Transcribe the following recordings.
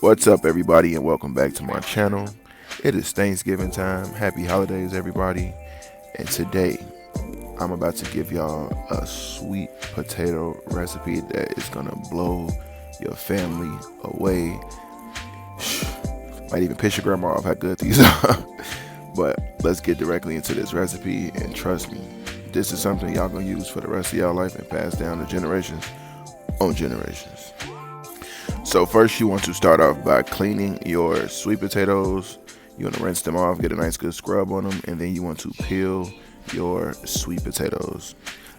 What's up, everybody, and welcome back to my channel. It is Thanksgiving time. Happy holidays, everybody. And today, I'm about to give y'all a sweet potato recipe that is gonna blow your family away. Might even piss your grandma off how good these are. But let's get directly into this recipe, and trust me, this is something y'all gonna use for the rest of y'all life and pass down to generations on generations. So first, you want to start off by cleaning your sweet potatoes. You want to rinse them off, get a nice good scrub on them, and then you want to peel your sweet potatoes.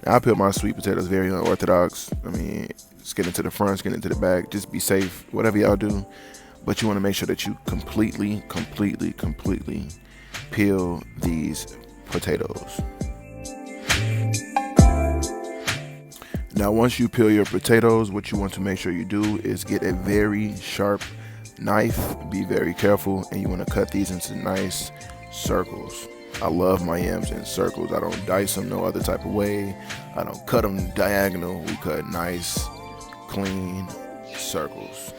Now, I peel my sweet potatoes very unorthodox. I mean, skin it to the front, skin it to the back. Just be safe, whatever y'all do. But you want to make sure that you completely peel these potatoes. Now, once you peel your potatoes, what you want to make sure you do is get a very sharp knife. Be very careful, and you want to cut these into nice circles. I love my yams in circles. I don't dice them no other type of way. I don't cut them diagonal. We cut nice, clean circles.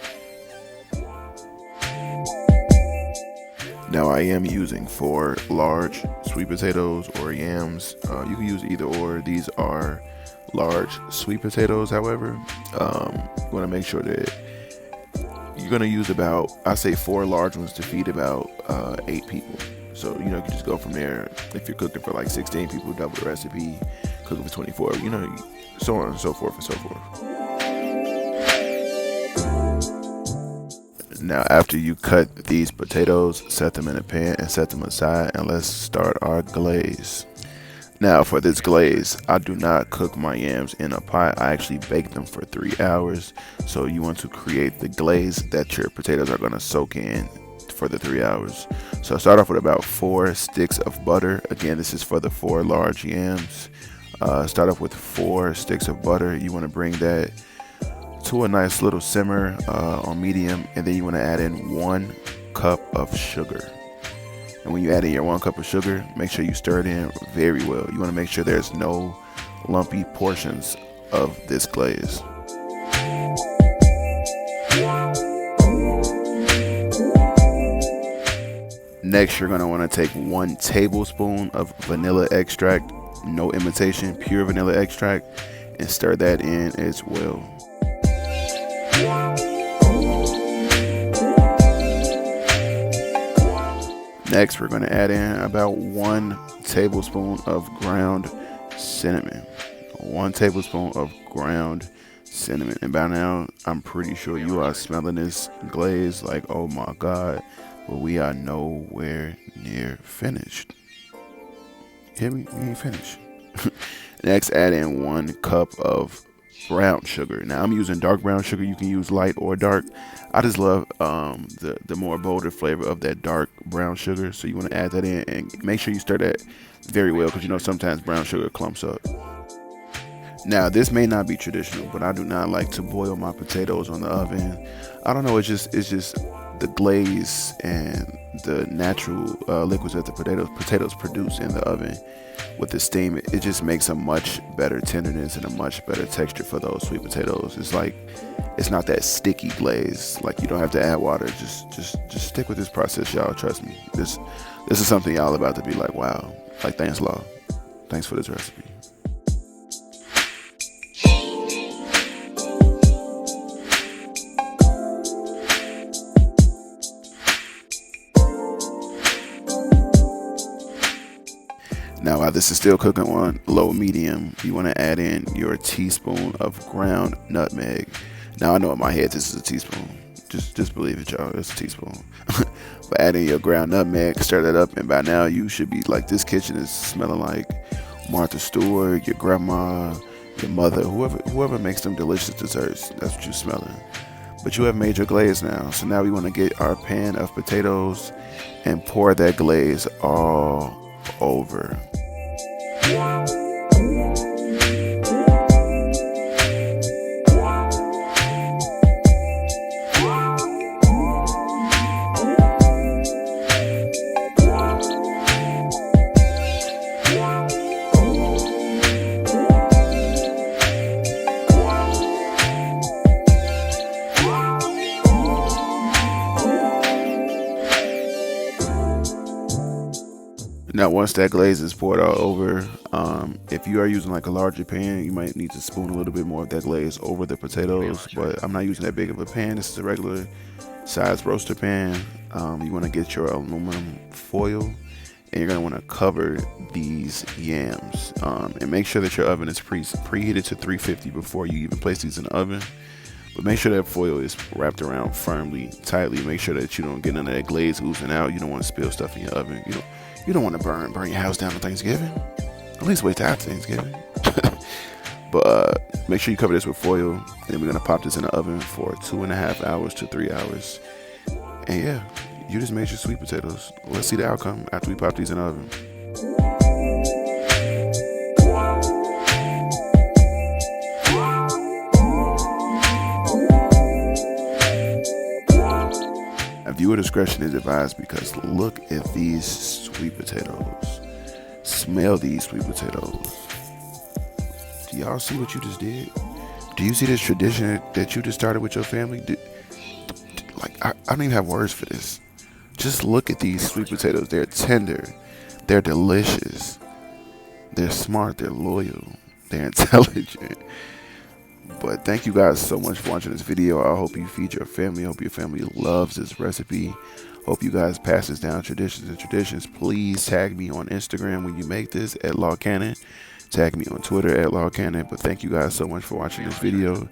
Now, I am using 4 large sweet potatoes or yams. You can use either or. These are large sweet potatoes. However, you want to make sure that you're going to use about, I say 4 large ones to feed about 8 people. So, you can just go from there. If you're cooking for like 16 people, double the recipe. Cooking for 24, so on and so forth and so forth. Now, after you cut these potatoes, set them in a pan and set them aside, and let's start our glaze. Now, for this glaze, I do not cook my yams in a pot. I actually bake them for 3 hours. So you want to create the glaze that your potatoes are going to soak in for the 3 hours. So start off with about 4 sticks of butter. Again, this is for the 4 large yams. Start off with 4 sticks of butter. You want to bring that to a nice little simmer on medium, and then you want to add in 1 cup of sugar. And when you add in your 1 cup of sugar, make sure you stir it in very well. You want to make sure there's no lumpy portions of this glaze. Next, you're going to want to take 1 tablespoon of vanilla extract, no imitation, pure vanilla extract, and stir that in as well. Next, we're going to add in about 1 tablespoon of ground cinnamon. 1 tablespoon of ground cinnamon. And by now, I'm pretty sure you are smelling this glaze like, oh my God, but we are nowhere near finished. Hear me? We ain't finished. Next, add in 1 cup of brown sugar. Now, I'm using dark brown sugar. You can use light or dark. I just love the more bolder flavor of that dark brown sugar. So you want to add that in and make sure you stir that very well, because sometimes brown sugar clumps up. Now, this may not be traditional, but I do not like to boil my potatoes on the oven. I don't know, it's just the glaze and the natural liquids that the potatoes produce in the oven with the steam. It just makes a much better tenderness and a much better texture for those sweet potatoes. It's like, it's not that sticky glaze. Like, you don't have to add water. Just stick with this process, y'all. Trust me. This is something y'all about to be like, wow. Like, thanks, Law. Thanks for this recipe. Now, while this is still cooking on low medium, you want to add in your teaspoon of ground nutmeg. Now, I know in my head this is a teaspoon. Just believe it, y'all. It's a teaspoon. But add in your ground nutmeg, stir that up, and by now you should be like, this kitchen is smelling like Martha Stewart, your grandma, your mother, whoever makes them delicious desserts. That's what you're smelling. But you have made your glaze now. So now we want to get our pan of potatoes and pour that glaze all over. Now, once that glaze is poured all over, if you are using like a larger pan, you might need to spoon a little bit more of that glaze over the potatoes. But I'm not using that big of a pan. This is a regular size roaster pan. You want to get your aluminum foil, and you're going to want to cover these yams. And make sure that your oven is preheated to 350 before you even place these in the oven. But make sure that foil is wrapped around firmly, tightly. Make sure that you don't get none of that glaze oozing out. You don't want to spill stuff in your oven. You don't want to burn your house down on Thanksgiving. At least wait till after Thanksgiving. But make sure you cover this with foil. And we're gonna pop this in the oven for 2.5 hours to 3 hours. And yeah, you just made your sweet potatoes. Let's see the outcome after we pop these in the oven. Viewer discretion is advised because look at these sweet potatoes. Smell these sweet potatoes. Do y'all see what you just did? Do you see this tradition that you just started with your family? I don't even have words for this. Just look at these sweet potatoes. They're tender. They're delicious. They're smart. They're loyal. They're intelligent. But thank you guys so much for watching this video. I hope you feed your family. I hope your family loves this recipe. Hope you guys pass this down traditions and traditions. Please tag me on Instagram when you make this at LawCannon. Tag me on Twitter at LawCannon. But thank you guys so much for watching this video.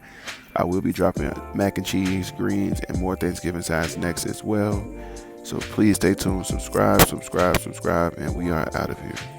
I will be dropping mac and cheese, greens, and more Thanksgiving sides next as well. So please stay tuned. Subscribe, and we are out of here.